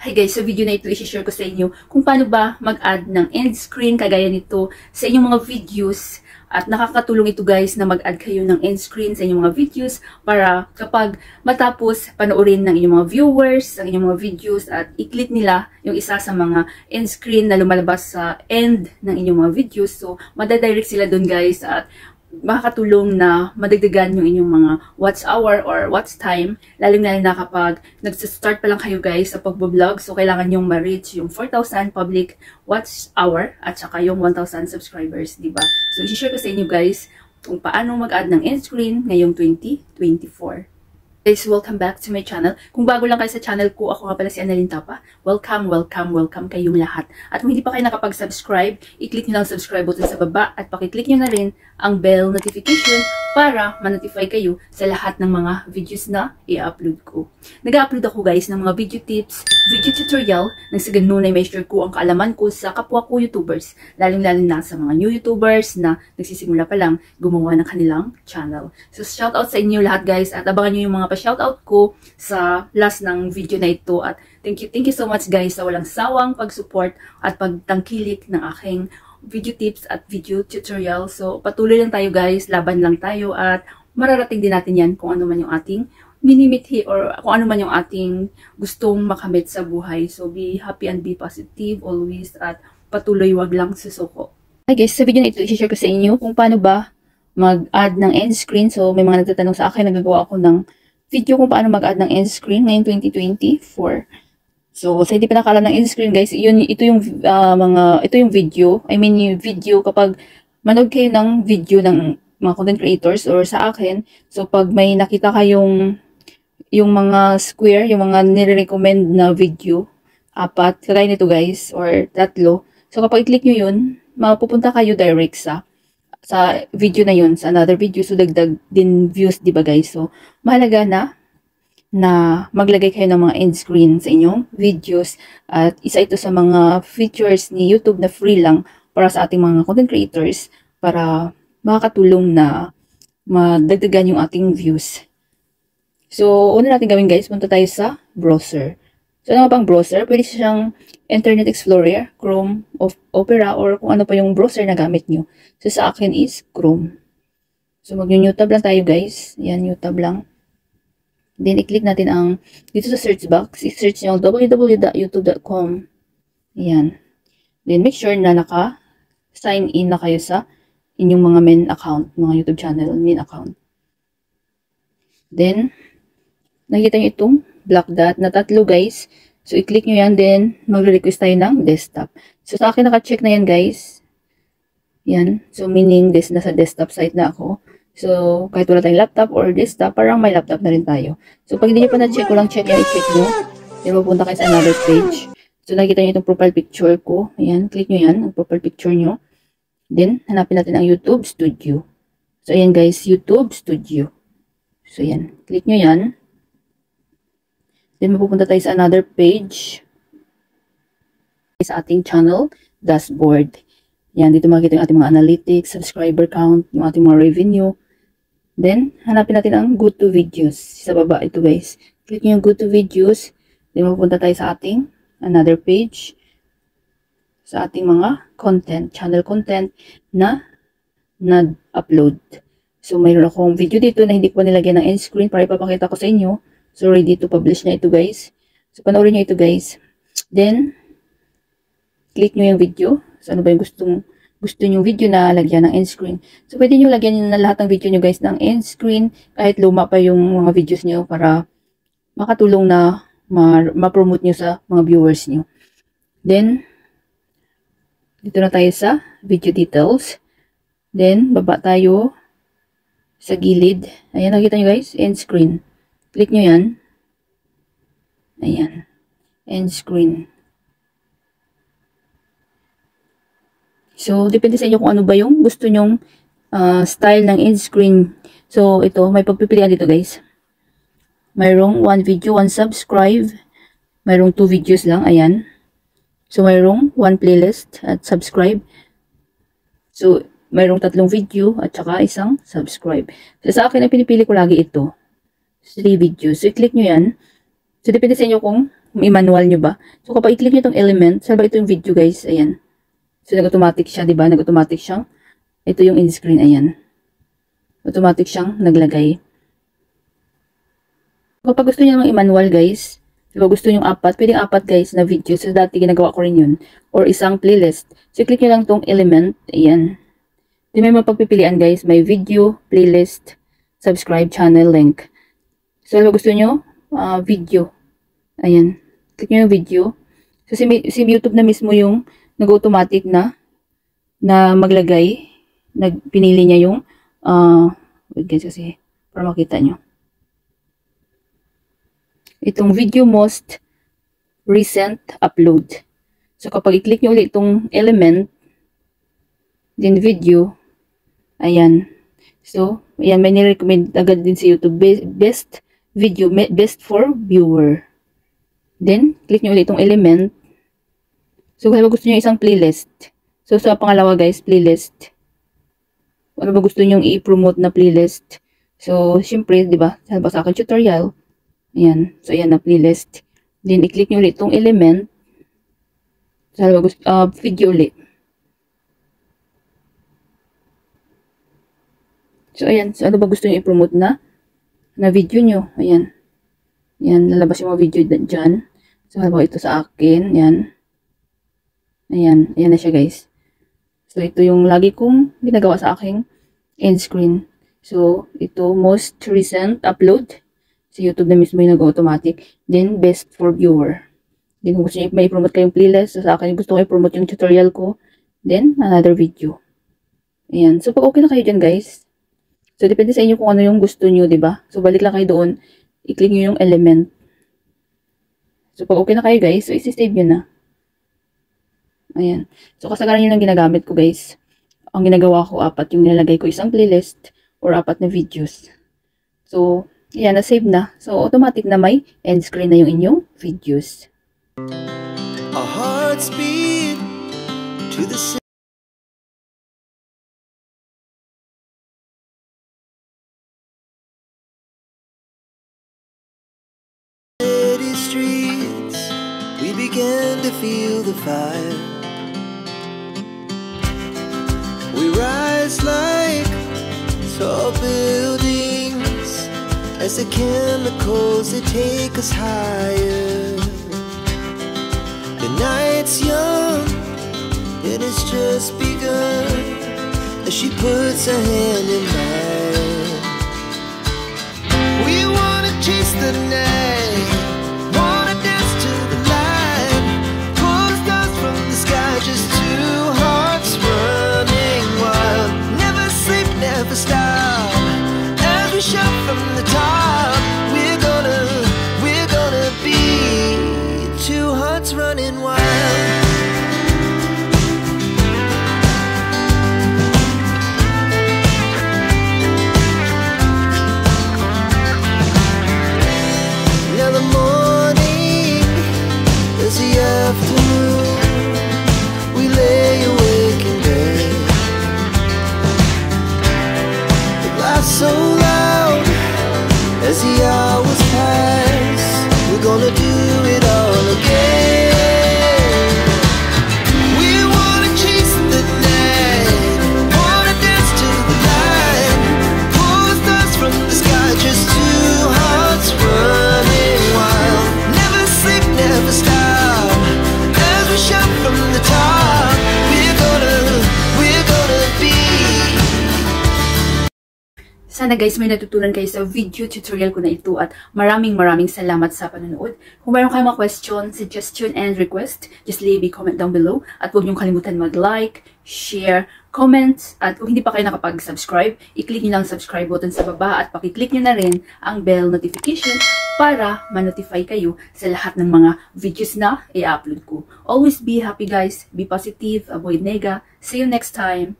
Hi guys, sa video na ito, i-share ko sa inyo kung paano ba mag-add ng end screen kagaya nito sa inyong mga videos. At nakakatulong ito guys na mag-add kayo ng end screen sa inyong mga videos para kapag matapos panoorin ng inyong mga viewers, ang inyong mga videos at i-click nila yung isa sa mga end screen na lumalabas sa end ng inyong mga videos. So, madadirect sila dun guys at makakatulong na madagdagan yung inyong mga watch hour or watch time, lalo na kapag nag-start pa lang kayo guys sa pagbo-vlog. So, kailangan yung ma-reach yung 4,000 public watch hour at saka yung 1,000 subscribers, diba? So, i-share ko sa inyo guys kung paano mag-add ng end screen ngayong 2024. Guys, welcome back to my channel. Kung bago lang kayo sa channel ko, ako nga pala si Annalyn Tapa. Welcome kayong lahat. At kung hindi pa kayo nakapag-subscribe, i-click nyo lang subscribe button sa baba at pakiclick nyo na rin ang bell notification para ma-notify kayo sa lahat ng mga videos na i-upload ko. Nag-upload ako guys ng mga video tips, video tutorial, nang sa ganun ay may share ko ang kaalaman ko sa kapwa ko YouTubers, lalong-lalo na sa mga new YouTubers na nagsisimula pa lang gumawa ng kanilang channel. So shoutout sa inyo lahat guys at abangan nyo yung mga pa-shoutout ko sa last ng video na ito at thank you so much guys sa walang sawang pag-support at pagtangkilik ng aking video tips at video tutorial. So, patuloy lang tayo guys, laban lang tayo at mararating din natin yan kung ano man yung ating minimithi or kung ano man yung ating gustong makamit sa buhay. So, be happy and be positive always at patuloy, wag lang susuko. Hi guys, sa video na ito, i-share ko sa inyo kung paano ba mag-add ng end screen. So, may mga nagtatanong sa akin, nagagawa ako ng video kung paano mag-add ng end screen ngayong 2024. So, sa hindi pa nakaalam ng end screen guys, ito yung video. I mean, yung video kapag manood kayo ng video ng mga content creators or sa akin. So, pag may nakita kayong yung mga square, yung mga nire-recommend na video, 4, kagaya nito guys, or 3. So, kapag i-click nyo yun, mapupunta kayo direct sa video na yun, sa another video. So, dagdag din views, diba guys? So, mahalaga na maglagay kayo ng mga end screen sa inyong videos at isa ito sa mga features ni YouTube na free lang para sa ating mga content creators para makakatulong na madagdagan yung ating views. So, una natin gawin guys, punta tayo sa browser. So, ano bang browser? Pwede siyang Internet Explorer, Chrome, Opera, or kung ano pa yung browser na gamit nyo. So, sa akin is Chrome. So, mag-new tab lang tayo guys. Yan, new tab lang. Then, i-click natin ang, dito sa search box, i-search nyo www.youtube.com. Ayan. Then, make sure na naka-sign in na kayo sa inyong mga main account, mga YouTube channel, main account. Then, nakikita nyo itong black dot na 3 guys. So, i-click nyo yan, then, magre-request tayo ng desktop. So, sa akin naka-check na yan guys. Yan. So, meaning, nasa desktop site na ako. So, kahit wala tayong laptop or desktop, parang may laptop na rin tayo. So, pag hindi nyo pa na-check, walang check yan, i-check nyo. Then, mapunta kayo sa another page. So, nakikita nyo itong profile picture ko. Ayan, click nyo yan, ang profile picture nyo. Then, hanapin natin ang YouTube Studio. So, ayan guys, YouTube Studio. So, ayan, click nyo yan. Then, mapupunta tayo sa another page. Sa ating channel dashboard. Yan, dito makikita yung ating mga analytics, subscriber count, yung ating mga revenue. Then, hanapin natin ang go to videos. Sa baba, ito guys. Click nyo yung go to videos. Then, mapupunta tayo sa ating another page. Sa ating mga content, channel content na upload. So, mayroon akong video dito na hindi ko pa nilagyan ng end screen para ipapakita ko sa inyo. So, ready to publish na ito guys. So, panoorin nyo ito guys. Then, click nyo yung video. So, ano ba yung gusto nyo video na lagyan ng end screen. So, pwede nyo lagyan na lahat ng video nyo guys ng end screen kahit luma pa yung mga videos nyo para makatulong na ma-promote nyo sa mga viewers nyo. Then, dito na tayo sa video details. Then, baba tayo sa gilid. Ayan, nakita nyo guys, end screen. Click nyo yan. Ayan, end screen. So, depende sa inyo kung ano ba yung gusto nyong style ng end screen. So, ito, may pagpipilian dito guys. Mayroong 1 video, 1 subscribe. Mayroong 2 videos lang, ayan. So, mayroong 1 playlist at subscribe. So, mayroong 3 video at saka 1 subscribe. So, sa akin, ay pinipili ko lagi ito. 3 videos. So, i-click nyo yan. So, depende sa inyo kung i-manual nyo ba. So, kapag i-click nyo itong element, salba ito yung video guys, ayan. So, nag-automatic siya, diba? Nag-automatic siyang, ito yung end screen, ayan. Automatic siyang naglagay. Kapag gusto nyo namang i-manual guys, diba gusto nyo apat, pwedeng apat guys na video. So, dati ginagawa ko rin yun. Or isang playlist. So, click nyo lang tong element, ayan. Di may mapagpipilian guys, may video, playlist, subscribe, channel, link. So, diba gusto nyo? Video. Ayan. Click nyo yung video. So, si YouTube na mismo yung nag-automatic na maglagay. Pinili niya yung wait guys kasi para makita nyo. Itong video most recent upload. So, kapag i-click nyo ulit itong element, then video, ayan. So, ayan, may nirecommend agad din sa YouTube. Best video, best for viewer. Then, click nyo ulit itong element. So, kung gusto nyo isang playlist. So, sa pangalawa guys, playlist. Ano ba gusto nyo i-promote na playlist? So, syempre, di ba? Sabi sa akin tutorial. Ayan. So, ayan na playlist. Then, i-click nyo ulit itong element. Sabi ba gusto, video ulit. So, ayan. So, ano ba gusto nyo i-promote na video nyo? Ayan. Ayan. Lalabas yung mga video dyan. So, halimbawa ito sa akin. Ayan. Ayan. Ayan na siya, guys. So, ito yung lagi kong ginagawa sa aking end screen. So, ito, most recent upload. Sa YouTube na mismo yung nag-automatic. Then, best for viewer. Then, kung gusto nyo may promote kayong playlist. So, sa akin, gusto ko i-promote yung tutorial ko. Then, another video. Ayan. So, pag okay na kayo dyan, guys. So, depende sa inyo kung ano yung gusto nyo, diba? So, balik lang kayo doon. I-click nyo yung element. So, pag okay na kayo, guys, so, isi-save nyo na. Ayan. So, kasagaran yun ang ginagamit ko, guys. Ang ginagawa ko, apat yung nilalagay ko, isang playlist or apat na videos. So, ayan, na-save na. So, automatic na may end screen na yung inyong videos. Our hearts beat to the city streets. We began to feel the fire. We rise like tall buildings as the chemicals that take us higher. The night's young, it has just begun as she puts her hand in mine. We wanna chase the night, wanna dance to the light, pull the stars from the sky, just two hearts running wild. Never sleep, never stop, as we shout from the top. We're gonna be two hearts running wild. Now the morning is the afternoon. We lay awake in bed. The laughs so loud as the hours pass. We're gonna do it all again. We wanna chase the night, wanna dance to the light, pull the stars from the sky, just two hearts running wild. Never sleep, never stop, as we shout from the top. We're gonna be. Sana guys may natutunan kayo sa video tutorial ko na ito at maraming salamat sa panonood. Kung mayroon kayong mga question, suggestion, and request, just leave a comment down below. At huwag niyong kalimutan mag-like, share, comment, at kung hindi pa kayo nakapag-subscribe, i-click niyo lang ang subscribe button sa baba at pakiclick niyo na rin ang bell notification para ma-notify kayo sa lahat ng mga videos na i-upload ko. Always be happy guys, be positive, avoid nega. See you next time.